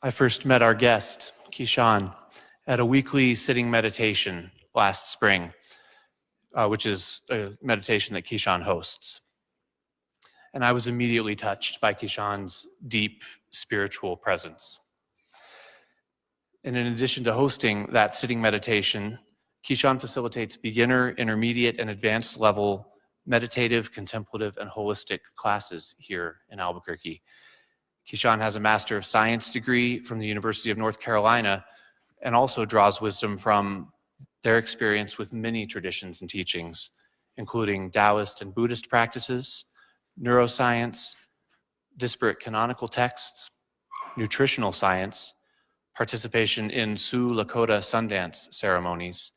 I first met our guest, Kishán, at a weekly sitting meditation last spring, which is a meditation that Kishán hosts. And I was immediately touched by Kishán's deep spiritual presence. And in addition to hosting that sitting meditation, Kishán facilitates beginner, intermediate, and advanced level meditative, contemplative, and holistic classes here in Albuquerque. Kishán has a Master of Science degree from the University of North Carolina and also draws wisdom from their experience with many traditions and teachings, including Taoist and Buddhist practices, neuroscience, disparate canonical texts, nutritional science, participation in Sioux Lakota Sundance ceremonies,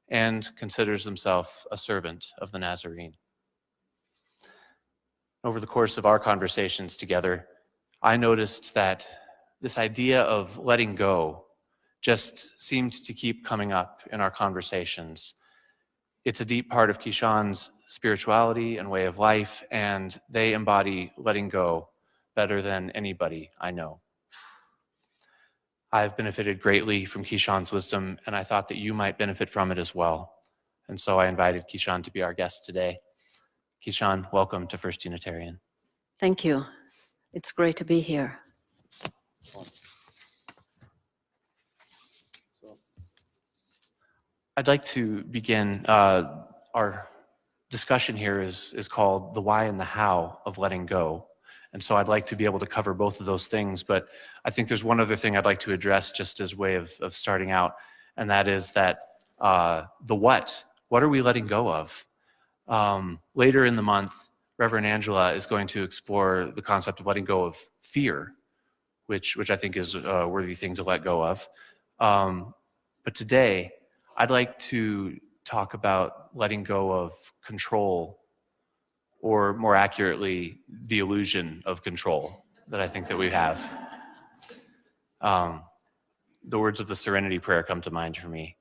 and considers himself a servant of the Nazarene. Over the course of our conversations together, I noticed that this idea of letting go just seemed to keep coming up in our conversations. It's a deep part of Kishán's spirituality and way of life, and they embody letting go better than anybody I know. I've benefited greatly from Kishán's wisdom, and I thought that you might benefit from it as well. And so I invited Kishán to be our guest today. Kishán, welcome to First Unitarian. Thank you. It's great to be here. I'd like to begin, our discussion here is called The Why and the How of Letting Go. And so I'd like to be able to cover both of those things, but I think there's one other thing I'd like to address just as a way of starting out, and that is that the what are we letting go of? Later in the month, Reverend Angela is going to explore the concept of letting go of fear, which I think is a worthy thing to let go of. But today, I'd like to talk about letting go of control, or more accurately, the illusion of control that I think that we have. The words of the Serenity Prayer come to mind for me.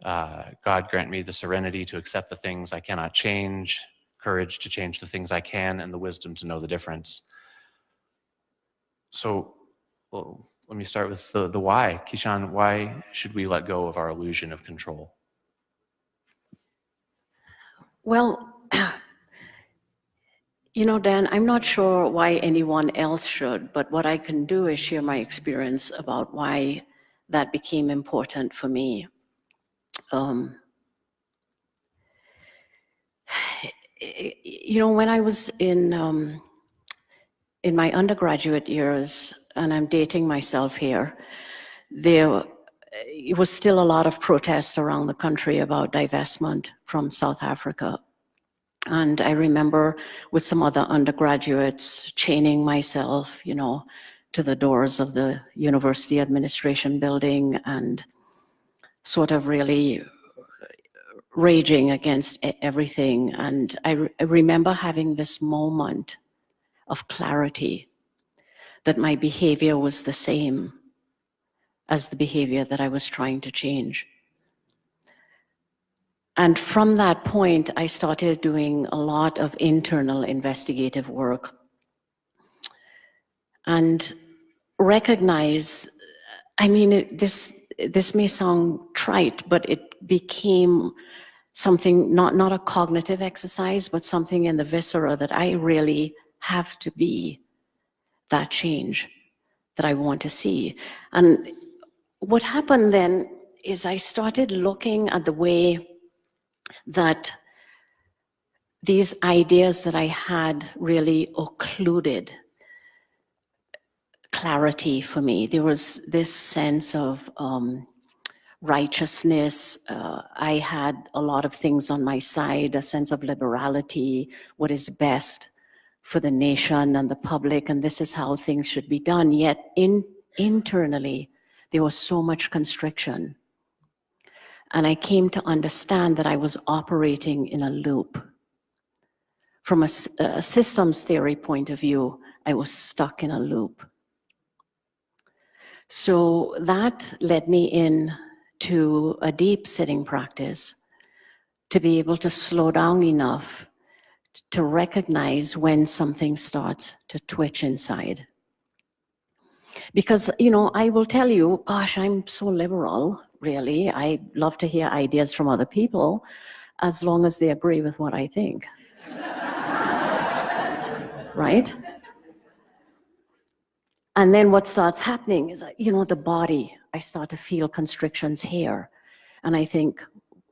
God grant me the serenity to accept the things I cannot change, courage to change the things I can, and the wisdom to know the difference. So, well, let me start with the why. Kishán, why should we let go of our illusion of control? Well, you know, Dan, I'm not sure why anyone else should, but what I can do is share my experience about why that became important for me. You know, when I was in my undergraduate years, and I'm dating myself here, there was still a lot of protest around the country about divestment from South Africa. And I remember with some other undergraduates chaining myself, you know, to the doors of the university administration building and sort of really raging against everything. And I remember having this moment of clarity that my behavior was the same as the behavior that I was trying to change. And from that point, I started doing a lot of internal investigative work and recognize, I mean, this may sound trite, but it became something, not a cognitive exercise, but something in the viscera that I really have to be that change that I want to see. And what happened then is I started looking at the way that these ideas that I had really occluded clarity for me. There was this sense of righteousness. I had a lot of things on my side, a sense of liberality, what is best for the nation and the public, and this is how things should be done. Yet internally, there was so much constriction. And I came to understand that I was operating in a loop. From a systems theory point of view, I was stuck in a loop. So that led me into a deep sitting practice to be able to slow down enough to recognize when something starts to twitch inside. Because, you know, I will tell you, gosh, I'm so liberal, really. I love to hear ideas from other people as long as they agree with what I think. Right? And then what starts happening is, you know, the body, I start to feel constrictions here. And I think,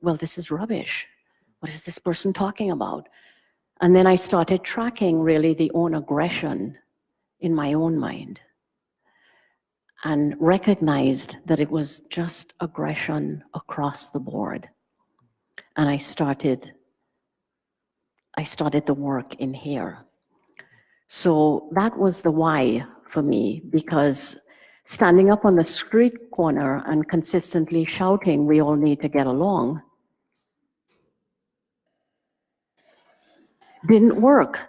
well, this is rubbish. What is this person talking about? And then I started tracking really the own aggression in my own mind and recognized that it was just aggression across the board. And I started the work in here. So that was the why for me, because standing up on the street corner and consistently shouting, we all need to get along, didn't work.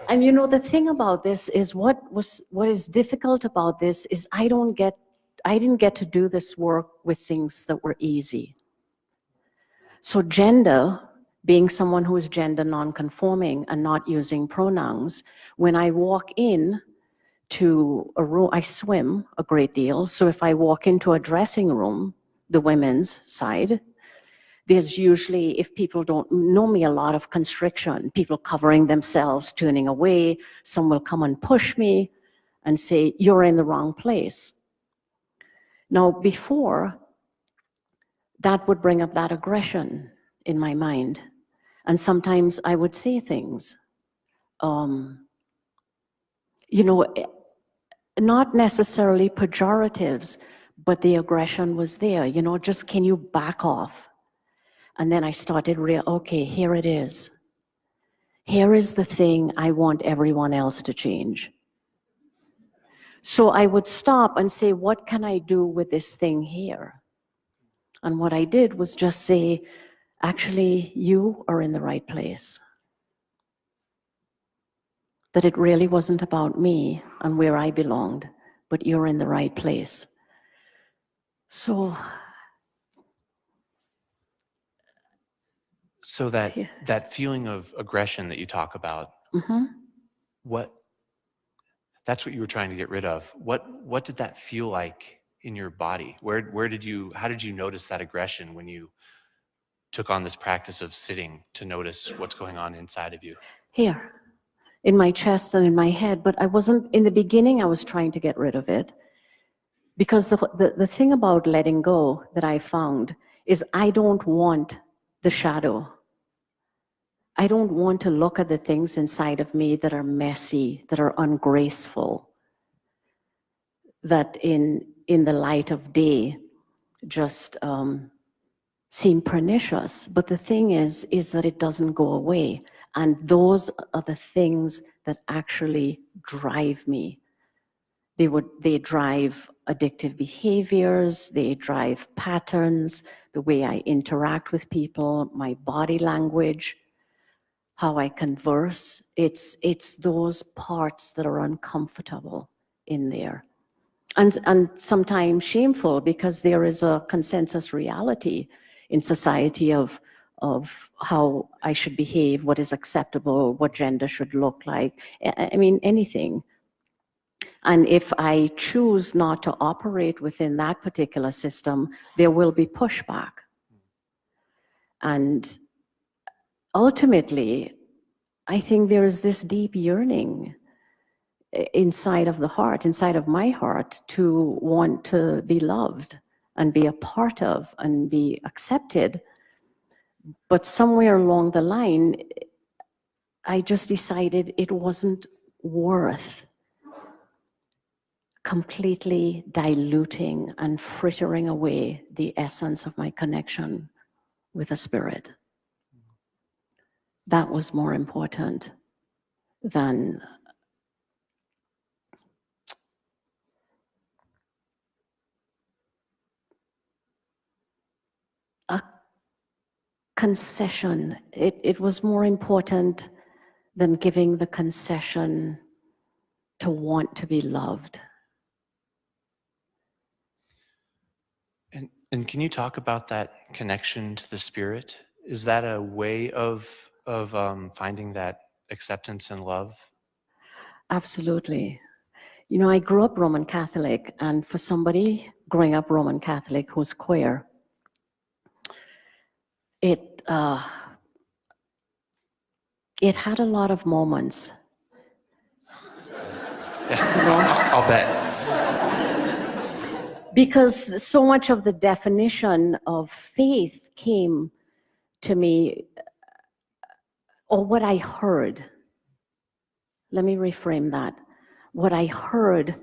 And you know, the thing about this is what is difficult about this is I didn't get to do this work with things that were easy. So gender, being someone who is gender non-conforming and not using pronouns, when I walk in to a room, I swim a great deal. So if I walk into a dressing room, the women's side, there's usually, if people don't know me, a lot of constriction, people covering themselves, turning away. Some will come and push me and say, you're in the wrong place. Now, before, that would bring up that aggression in my mind. And sometimes I would say things, you know, not necessarily pejoratives, but the aggression was there, you know, just can you back off? And then I started okay, here it is. Here is the thing I want everyone else to change. So I would stop and say, what can I do with this thing here? And what I did was just say, actually, you are in the right place. That it really wasn't about me and where I belonged, but you're in the right place. So that feeling of aggression that you talk about, that's what you were trying to get rid of. What did that feel like in your body? How did you notice that aggression when you took on this practice of sitting to notice what's going on inside of you? Here, in my chest and in my head, but I wasn't, in the beginning, I was trying to get rid of it. Because the thing about letting go that I found is I don't want the shadow. I don't want to look at the things inside of me that are messy, that are ungraceful, that in the light of day just seem pernicious. But the thing is that it doesn't go away. And those are the things that actually drive me. They drive addictive behaviors, they drive patterns, the way I interact with people, my body language, how I converse. It's those parts that are uncomfortable in there. And sometimes shameful, because there is a consensus reality in society of how I should behave, what is acceptable, what gender should look like. I mean, anything. And if I choose not to operate within that particular system, there will be pushback. And ultimately, I think there is this deep yearning inside of the heart, inside of my heart, to want to be loved and be a part of and be accepted. But somewhere along the line, I just decided it wasn't worth completely diluting and frittering away the essence of my connection with the spirit. That was more important than a concession. It was more important than giving the concession to want to be loved. And can you talk about that connection to the spirit? Is that a way of finding that acceptance and love? Absolutely. You know, I grew up Roman Catholic, and for somebody growing up Roman Catholic who's queer, it had a lot of moments. Yeah, I'll bet. Because so much of the definition of faith came to me, or what I heard. Let me reframe that. What I heard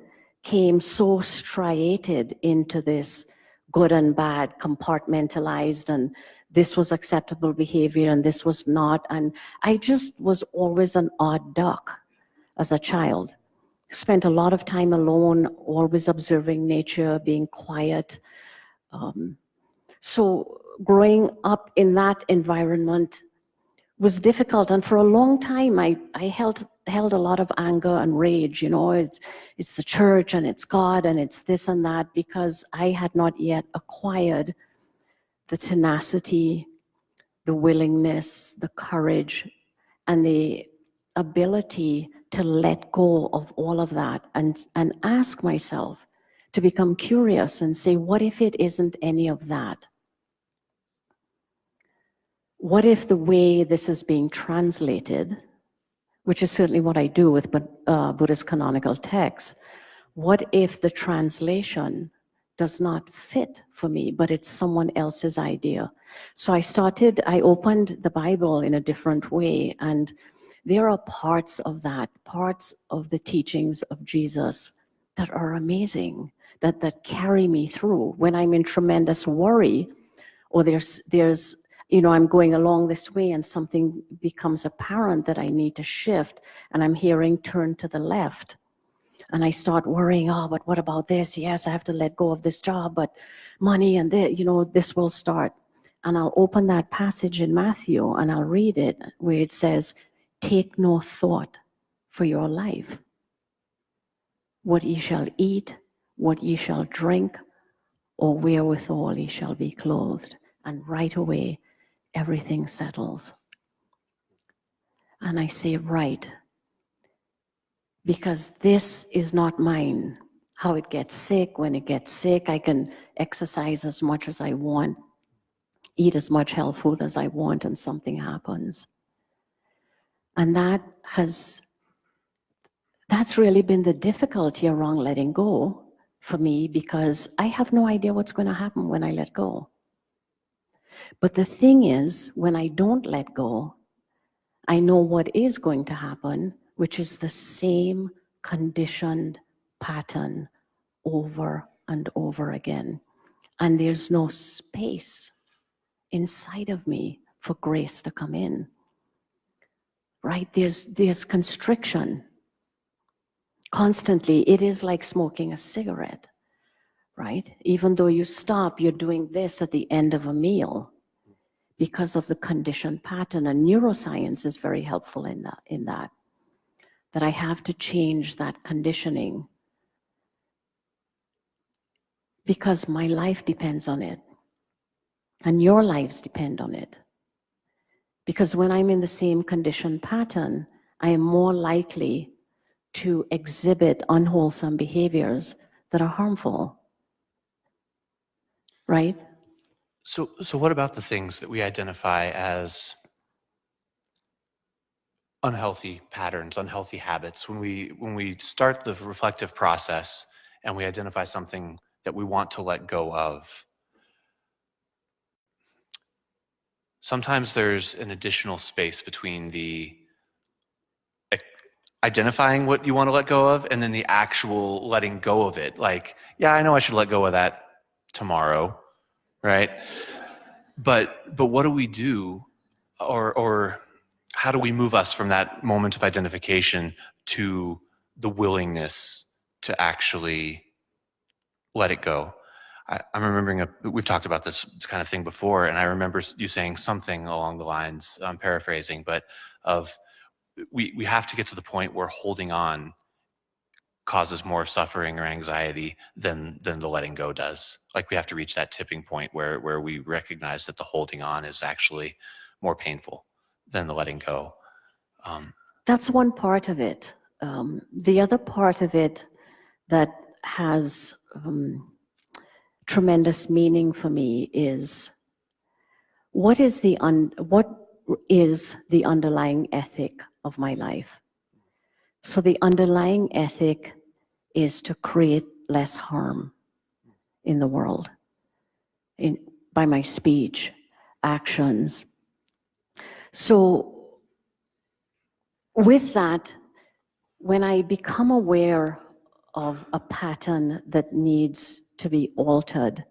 came so striated into this good and bad, compartmentalized, and this was acceptable behavior and this was not. And I just was always an odd duck as a child. Spent a lot of time alone, always observing nature, being quiet. So growing up in that environment was difficult, and for a long time I held a lot of anger and rage. You know, it's the church and it's God and it's this and that, because I had not yet acquired the tenacity, the willingness, the courage, and the ability to let go of all of that and ask myself to become curious and say, what if it isn't any of that? What if the way this is being translated, which is certainly what I do with Buddhist canonical texts, what if the translation does not fit for me, but it's someone else's idea? So I opened the Bible in a different way, and there are parts of that, parts of the teachings of Jesus that are amazing, that carry me through. When I'm in tremendous worry, or there's you know, I'm going along this way and something becomes apparent that I need to shift, and I'm hearing turn to the left. And I start worrying, oh, but what about this? Yes, I have to let go of this job, but money and you know, this will start. And I'll open that passage in Matthew and I'll read it where it says, take no thought for your life, what ye shall eat, what ye shall drink, or wherewithal ye shall be clothed. And right away, everything settles. And I say, right, because this is not mine. How it gets sick, when it gets sick, I can exercise as much as I want, eat as much health food as I want, and something happens. And that's really been the difficulty around letting go for me, because I have no idea what's going to happen when I let go. But the thing is, when I don't let go, I know what is going to happen, which is the same conditioned pattern over and over again. And there's no space inside of me for grace to come in. Right? There's constriction. Constantly, it is like smoking a cigarette, right? Even though you stop, you're doing this at the end of a meal because of the conditioned pattern. And neuroscience is very helpful in that I have to change that conditioning, because my life depends on it, and your lives depend on it. Because when I'm in the same conditioned pattern, I am more likely to exhibit unwholesome behaviors that are harmful, right? So what about the things that we identify as unhealthy patterns, unhealthy habits? When we start the reflective process and we identify something that we want to let go of, sometimes there's an additional space between the identifying what you want to let go of and then the actual letting go of it. Like, yeah, I know I should let go of that tomorrow, right? But what do we do, or how do we move us from that moment of identification to the willingness to actually let it go? I'm remembering we've talked about this kind of thing before, and I remember you saying something along the lines, I'm paraphrasing, but of we have to get to the point where holding on causes more suffering or anxiety than the letting go does. Like, we have to reach that tipping point where we recognize that the holding on is actually more painful than the letting go. That's one part of it. The other part of it that has tremendous meaning for me is what is the underlying ethic of my life? So the underlying ethic is to create less harm in the world, by my speech, actions. So with that, when I become aware of a pattern that needs to be altered,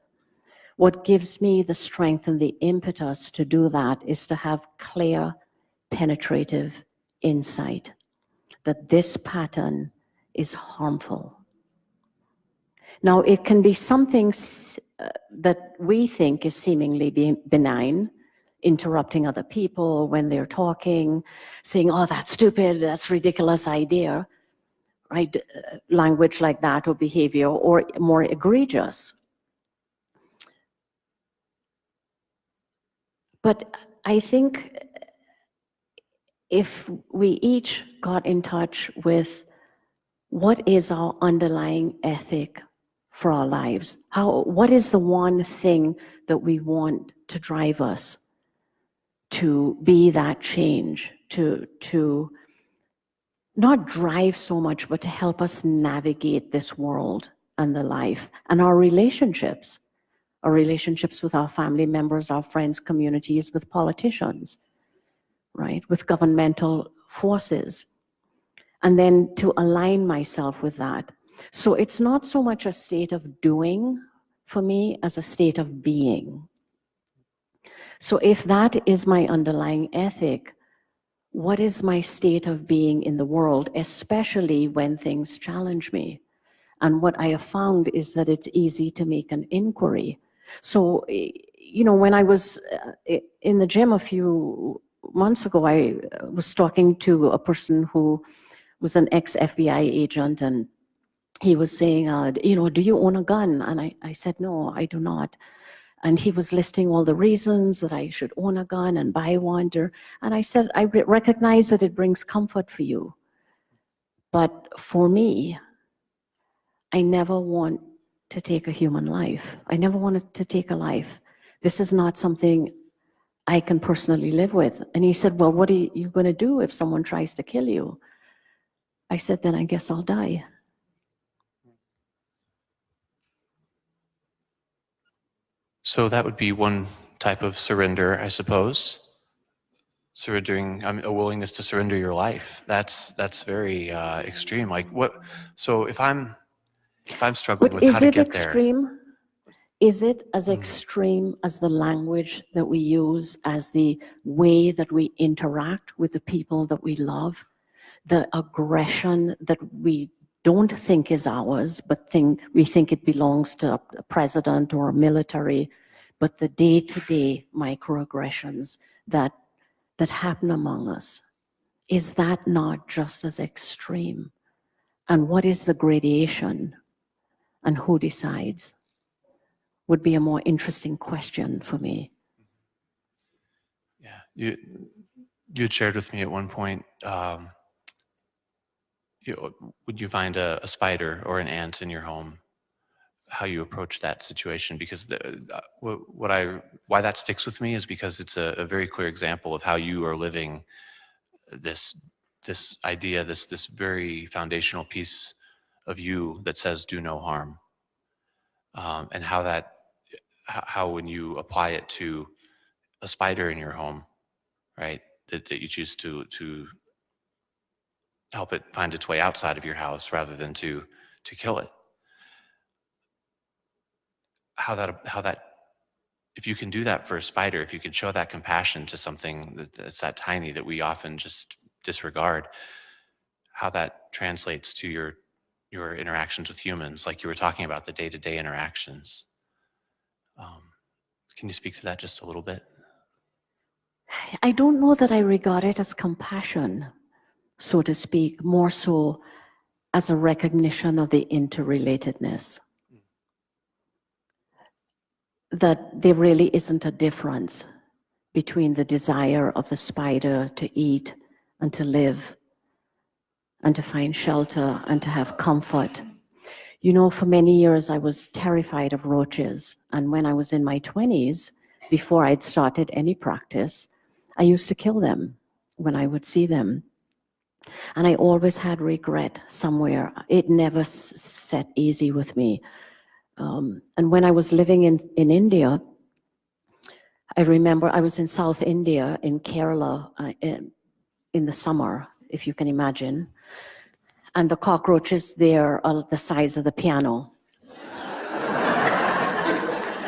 what gives me the strength and the impetus to do that is to have clear, penetrative insight that this pattern is harmful. Now, it can be something that we think is seemingly benign, interrupting other people when they're talking, saying, oh, that's stupid, that's ridiculous idea, right? Language like that, or behavior, or more egregious. But I think if we each got in touch with what is our underlying ethic for our lives, what is the one thing that we want to drive us to be that change, to not drive so much, but to help us navigate this world and the life and our relationships with our family members, our friends, communities, with politicians, right, with governmental forces, and then to align myself with that. So it's not so much a state of doing for me as a state of being. So if that is my underlying ethic, what is my state of being in the world, especially when things challenge me? And what I have found is that it's easy to make an inquiry. So, you know, when I was in the gym a few months ago, I was talking to a person who was an ex-FBI agent, and he was saying, you know, do you own a gun? And I said, no, I do not. And he was listing all the reasons that I should own a gun and buy one. And I said, I recognize that it brings comfort for you. But for me, I never want to take a human life. I never wanted to take a life. This is not something I can personally live with. And he said, well, what are you going to do if someone tries to kill you? I said, then I guess I'll die. So that would be one type of surrender, I suppose. Surrendering, a willingness to surrender your life. That's very extreme. Like what? So if I'm struggling with how to get there. Is it as extreme as the language that we use, as the way that we interact with the people that we love, the aggression that we don't think is ours, but we think it belongs to a president or a military, but the day-to-day microaggressions that happen among us? Is that not just as extreme? And what is the gradation? And who decides? Would be a more interesting question for me. Yeah, you had shared with me at one point, would you find a spider or an ant in your home, how you approach that situation? Because why that sticks with me is because it's a very clear example of how you are living this idea, this very foundational piece of you that says do no harm, and how when you apply it to a spider in your home, right, that you choose to help it find its way outside of your house rather than to kill it. How that if you can do that for a spider, if you can show that compassion to something that's that tiny that we often just disregard, how that translates to your interactions with humans, like you were talking about, the day-to-day interactions. Can you speak to that just a little bit? I don't know that I regard it as compassion, so to speak, more so as a recognition of the interrelatedness. That there really isn't a difference between the desire of the spider to eat and to live and to find shelter and to have comfort. You know, for many years I was terrified of roaches. And when I was in my 20s, before I'd started any practice, I used to kill them when I would see them. And I always had regret somewhere. It never set easy with me. And when I was living in India, I remember I was in South India, in Kerala, in the summer, if you can imagine. And the cockroaches there are the size of the piano.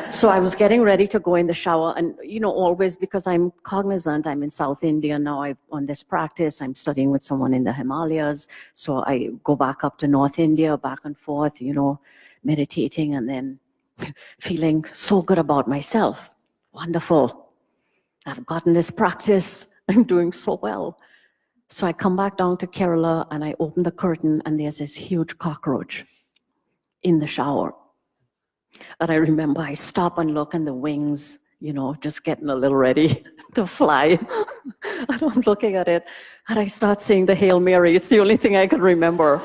So I was getting ready to go in the shower, and you know, always because I'm cognizant, I'm in South India now, on this practice, I'm studying with someone in the Himalayas, so I go back up to North India, back and forth, you know, meditating and then feeling so good about myself. Wonderful. I've gotten this practice, I'm doing so well. So I come back down to Kerala and I open the curtain and there's this huge cockroach in the shower. And I remember I stop and look and the wings, you know, just getting a little ready to fly. And I'm looking at it and I start saying the Hail Mary. It's the only thing I can remember.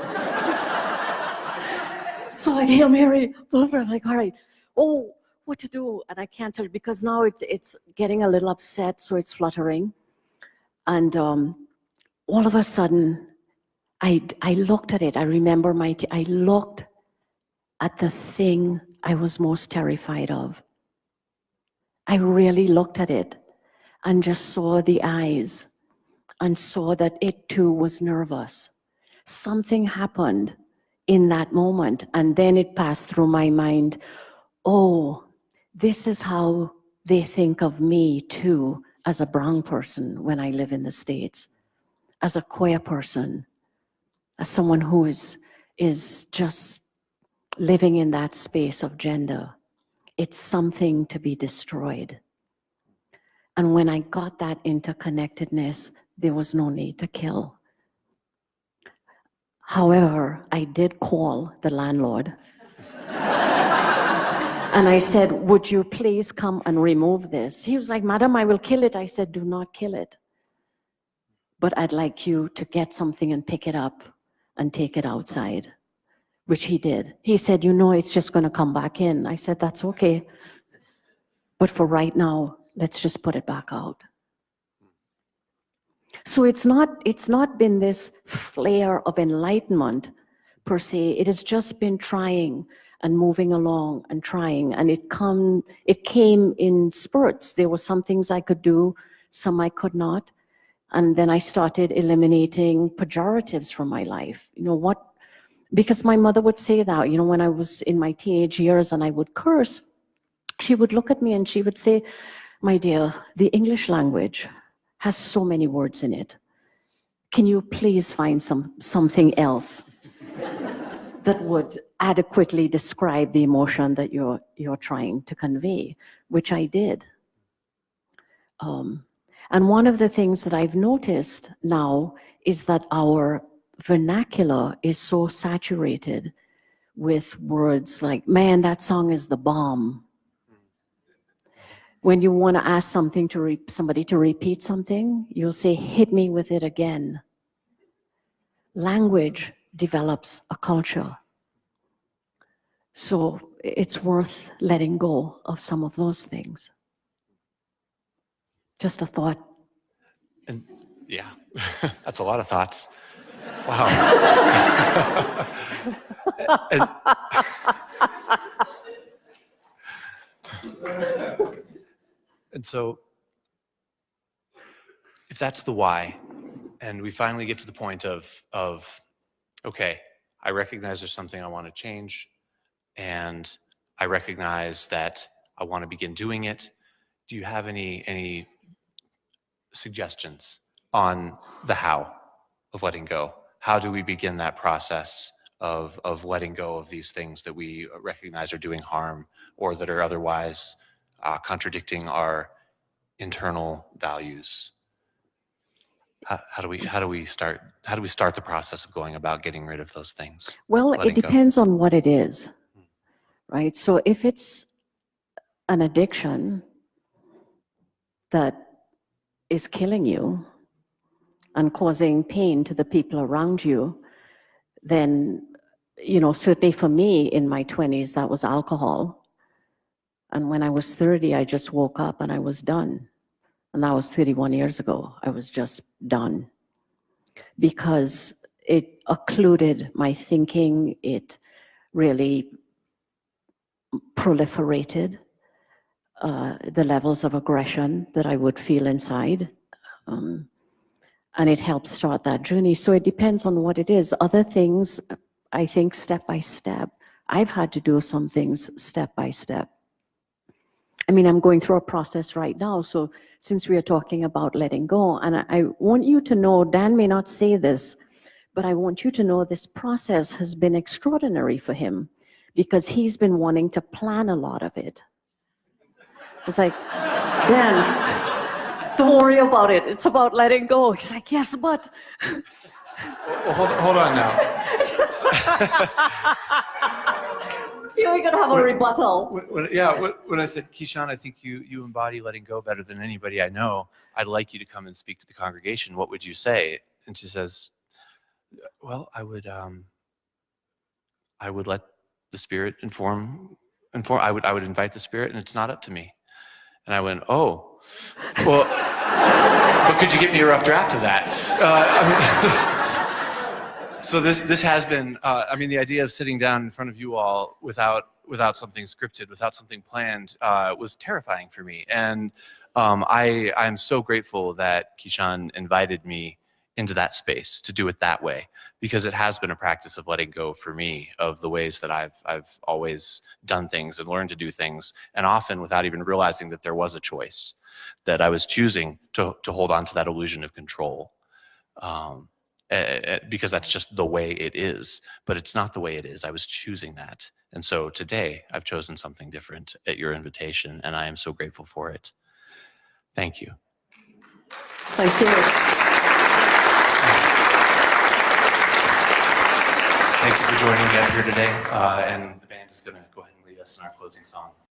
So like, Hail Mary, I'm like, all right, oh, what to do? And I can't tell because now it's getting a little upset, so it's fluttering. And all of a sudden, I looked at it. I remember I looked at the thing I was most terrified of. I really looked at it and just saw the eyes and saw that it too was nervous. Something happened in that moment, and then it passed through my mind, oh, this is how they think of me too as a brown person when I live in the States, as a queer person, as someone who is just living in that space of gender. It's something to be destroyed. And when I got that interconnectedness, there was no need to kill. However, I did call the landlord. And I said, would you please come and remove this? He was like, madam, I will kill it. I said, do not kill it. But I'd like you to get something and pick it up and take it outside, which he did. He said, you know, it's just going to come back in. I said, that's okay. But for right now, let's just put it back out. So it's not been this flare of enlightenment per se. It has just been trying and moving along and trying. And it came in spurts. There were some things I could do, some I could not. And then I started eliminating pejoratives from my life. You know what? Because my mother would say that, you know, when I was in my teenage years and I would curse, she would look at me and she would say, my dear, the English language has so many words in it. Can you please find something else that would adequately describe the emotion that you're trying to convey, which I did. And one of the things that I've noticed now is that our vernacular is so saturated with words like, man, that song is the bomb. When you want to ask somebody to repeat something, you'll say, hit me with it again. Language develops a culture. So it's worth letting go of some of those things. Just a thought. And yeah, that's a lot of thoughts. Wow. And so if that's the why, and we finally get to the point of okay, I recognize there's something I want to change, and I recognize that I want to begin doing it. Do you have any suggestions on the how of letting go? How do we begin that process of letting go of these things that we recognize are doing harm or that are otherwise contradicting our internal values? How do we start the process of going about getting rid of those things? Well, it depends on what it is, right? So if it's an addiction that is killing you and causing pain to the people around you, then certainly for me in my 20s, that was alcohol. And when I was 30, I just woke up and I was done. And that was 31 years ago. I was just done because it occluded my thinking. It really proliferated the levels of aggression that I would feel inside. And it helped start that journey. So it depends on what it is. Other things, I think step by step. I've had to do some things step by step. I mean, I'm going through a process right now. So since we are talking about letting go, and I want you to know, Dan may not say this, but I want you to know this process has been extraordinary for him because he's been wanting to plan a lot of it. It's like, Dan, don't worry about it. It's about letting go. He's like, yes, but. Well, hold on now. You're going to have a rebuttal. When I said, Kishán, I think you embody letting go better than anybody I know. I'd like you to come and speak to the congregation. What would you say? And she says, well, I would let the Spirit inform. I would invite the Spirit, and it's not up to me. And I went, oh, well, but could you get me a rough draft of that? So this has been, the idea of sitting down in front of you all without something scripted, without something planned, was terrifying for me. And I'm so grateful that Kishán invited me into that space to do it that way, because it has been a practice of letting go for me of the ways that I've always done things and learned to do things, and often without even realizing that there was a choice, that I was choosing to hold on to that illusion of control. Because that's just the way it is, but it's not the way it is. I was choosing that. And so today I've chosen something different at your invitation, and I am so grateful for it. Thank you. Thank you. Thank you for joining me up here today. And the band is going to go ahead and lead us in our closing song.